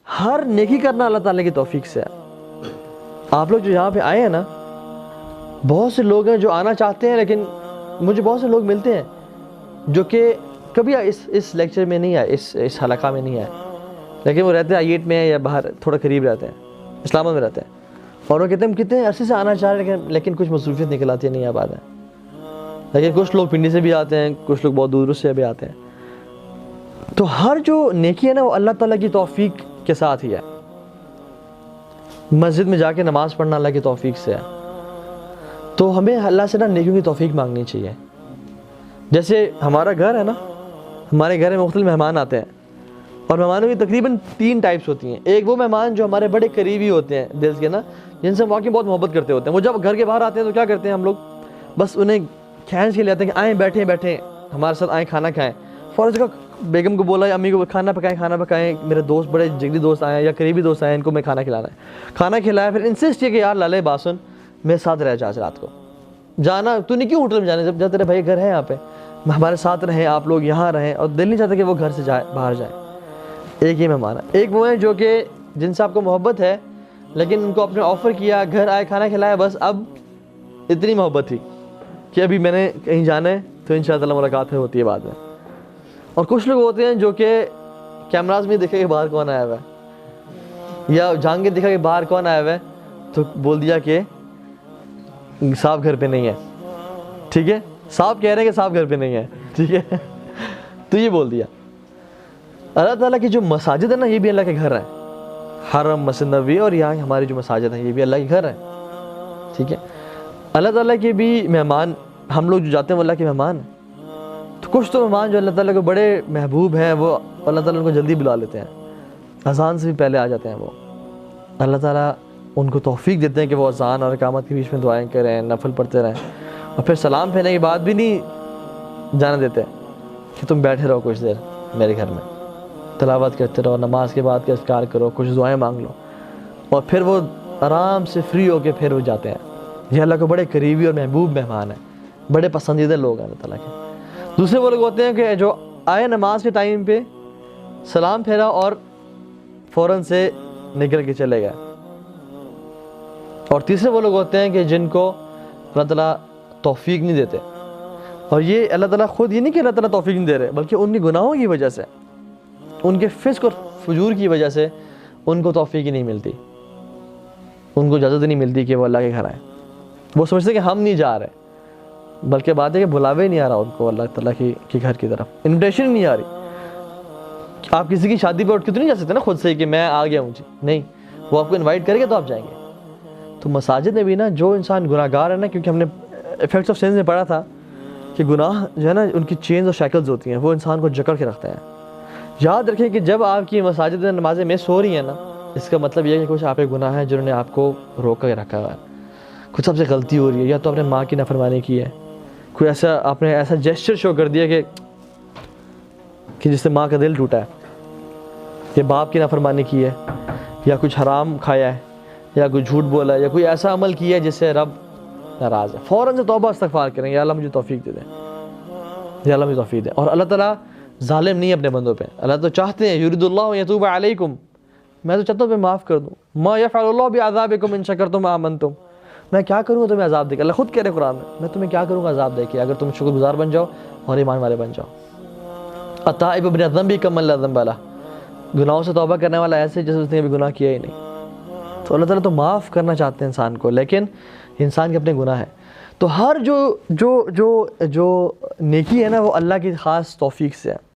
ہر نیکی کرنا اللہ تعالیٰ کی توفیق سے ہے۔ آپ لوگ جو یہاں پہ آئے ہیں نا، بہت سے لوگ ہیں جو آنا چاہتے ہیں، لیکن مجھے بہت سے لوگ ملتے ہیں جو کہ کبھی اس لیکچر میں نہیں آئے، اس حلقہ میں نہیں آئے، لیکن وہ رہتے ہیں I8 میں یا باہر تھوڑا قریب رہتے ہیں، اسلام آباد میں رہتے ہیں، اور وہ کہتے ہیں ہم کتنے عرصے سے آنا چاہ رہے ہیں لیکن کچھ مصروفیت نکل آتی ہے، نہیں آ پاتے ہیں۔ لیکن کچھ لوگ پنڈی سے بھی آتے ہیں، کچھ لوگ بہت دور سے بھی آتے ہیں۔ تو ہر جو نیکی ہے نا وہ اللہ تعالیٰ کی توفیق کے ساتھ ہی ہے۔ مسجد میں جا کے نماز پڑھنا اللہ کی توفیق سے ہے، تو ہمیں اللہ سے نا نیکیوں کی توفیق مانگنی چاہیے۔ جیسے ہمارا گھر ہے نا، ہمارے گھر میں مختلف مہمان آتے ہیں، اور مہمانوں کی تقریباً 3 ٹائپس ہوتی ہیں۔ ایک وہ مہمان جو ہمارے بڑے قریبی ہوتے ہیں دل کے نا، جن سے ہم واقعی بہت محبت کرتے ہوتے ہیں، وہ جب گھر کے باہر آتے ہیں تو کیا کرتے ہیں ہم لوگ، بس انہیں کھینچ کے لے آتے ہیں کہ آئیں بیٹھیں ہمارے ساتھ، آئیں کھانا کھائیں۔ فوراً جگہ بیگم کو بولا یا امی کو کھانا پکائیں، میرے دوست بڑے جگری دوست آئے ہیں یا قریبی دوست آئے ہیں، ان کو میں کھانا کھلانا ہے۔ کھانا کھلایا، پھر انسسٹ کیا کہ یار لالے باسن میرے ساتھ رہ جا، رات کو جانا تو نہیں، کیوں ہوٹل میں جانے، جب تیرے بھائی گھر ہے یہاں پہ، ہمارے ساتھ رہیں، آپ لوگ یہاں رہیں، اور دل نہیں چاہتا کہ وہ گھر سے باہر جائے۔ ایک ہی مہمان ہے۔ ایک وہ ہیں جو کہ جن سے آپ کو محبت ہے، لیکن ان کو آپ نے آفر کیا، گھر آئے، کھانا کھلایا، بس اب اتنی محبت تھی کہ ابھی میں نے کہیں جانا ہے تو انشاءاللہ ملاقات ہوتی ہے بعد میں۔ اور کچھ لوگ ہوتے ہیں جو کہ کیمراز میں دیکھا کہ باہر کون آیا ہوا ہے، یا جان کے دیکھا کہ باہر کون آیا ہوا ہے تو بول دیا کہ صاحب گھر پہ نہیں ہے، ٹھیک ہے، صاحب کہہ رہے ہیں کہ صاحب گھر پہ نہیں ہے، ٹھیک ہے، تو یہ بول دیا۔ اللہ تعالیٰ کی جو مساجد ہے نا، یہ بھی اللہ کے گھر ہے، حرم، مسجد نبوی، اور یہاں ہماری جو مساجد ہیں یہ بھی اللہ کے گھر ہے، ٹھیک ہے۔ اللہ تعالیٰ کے بھی مہمان، ہم لوگ جو جاتے ہیں وہ اللہ کے مہمان ہیں۔ تو کچھ تو مہمان جو اللہ تعالیٰ کو بڑے محبوب ہیں، وہ اللہ تعالیٰ ان کو جلدی بلا لیتے ہیں، اذان سے بھی پہلے آ جاتے ہیں وہ۔ اللہ تعالیٰ ان کو توفیق دیتے ہیں کہ وہ اذان اور اقامت کے بیچ میں دعائیں کریں، نفل پڑھتے رہیں، اور پھر سلام پھیرنے کے بعد بھی نہیں جانے دیتے کہ تم بیٹھے رہو کچھ دیر میرے گھر میں، تلاوت کرتے رہو، نماز کے بعد کے اذکار کرو، کچھ دعائیں مانگ لو، اور پھر وہ آرام سے فری ہو کے پھر وہ جاتے ہیں۔ یہ اللہ کو بڑے قریبی اور محبوب مہمان ہیں، بڑے پسندیدہ لوگ ہیں اللہ تعالیٰ کے۔ دوسرے وہ لوگ ہوتے ہیں کہ جو آئے نماز کے ٹائم پہ، سلام پھیرا اور فوراً سے نکل کے چلے گئے۔ اور تیسرے وہ لوگ ہوتے ہیں کہ جن کو اللہ تعالیٰ توفیق نہیں دیتے، اور یہ اللہ تعالیٰ خود یہ نہیں کہ اللہ تعالیٰ توفیق نہیں دے رہے، بلکہ ان کے گناہوں کی وجہ سے، ان کے فسق اور فجور کی وجہ سے ان کو توفیق ہی نہیں ملتی، ان کو اجازت نہیں ملتی کہ وہ اللہ کے گھر آئیں۔ وہ سمجھتے ہیں کہ ہم نہیں جا رہے، بلکہ بات ہے کہ بلاوے نہیں آ رہا ان کو اللہ تعالیٰ کے گھر کی طرف، انویٹیشن نہیں آ رہی۔ آپ کسی کی شادی پہ اٹھ کے تو نہیں جا سکتے نا خود سے کہ میں آ گیا ہوں جی، نہیں، وہ آپ کو انوائٹ کرے گا تو آپ جائیں گے۔ تو مساجد میں بھی نا جو انسان گناہ گار ہے نا، کیونکہ ہم نے ایفیکٹس آف سینس میں پڑھا تھا کہ گناہ جو ہے نا ان کی چینز اور شیکلز ہوتی ہیں، وہ انسان کو جکڑ کے رکھتے ہیں۔ یاد رکھیں کہ جب آپ کی مساجد میں نمازیں مس ہو رہی ہیں نا، اس کا مطلب یہ ہے کہ کچھ آپ کے گناہ ہیں جنہوں نے آپ کو روک کے رکھا ہوا ہے، کچھ آپ سے غلطی ہو رہی ہے، یا تو آپ نے ماں کی نافرمانی کی ہے، کوئی ایسا آپ نے ایسا جیسچر شو کر دیا کہ جس سے ماں کا دل ٹوٹا ہے، یا باپ کی نافرمانی کی ہے، یا کچھ حرام کھایا ہے، یا کوئی جھوٹ بولا ہے، یا کوئی ایسا عمل کیا ہے جس سے رب ناراض ہے، فوراً سے توبہ استغفار کریں، یا اللہ مجھے توفیق دے دیں، یا اللہ مجھے توفیق دے۔ اور اللہ تعالیٰ ظالم نہیں ہے اپنے بندوں پہ، اللہ تو چاہتے ہیں یرید اللہ ان یتوب علیکم، میں تو چاہتا ہوں میں معاف کر دوں، ما یفعل اللہ بعذابکم ان شکرتم آمنتم، میں کیا کروں گا تمہیں عذاب دے کے، اللہ خود کہہ رہے قرآن میں تمہیں کیا کروں گا عذاب دے کے اگر تم شکر گزار بن جاؤ اور ایمان والے بن جاؤ۔ التائب من الذنب کمن لا ذنب لہ، گناہوں سے توبہ کرنے والا ایسے جیسے اس نے کبھی گناہ کیا ہی نہیں۔ تو اللہ تعالیٰ تو معاف کرنا چاہتے ہیں انسان کو، لیکن انسان کے اپنے گناہ ہیں۔ تو ہر جو نیکی ہے نا وہ اللہ کی خاص توفیق سے ہے۔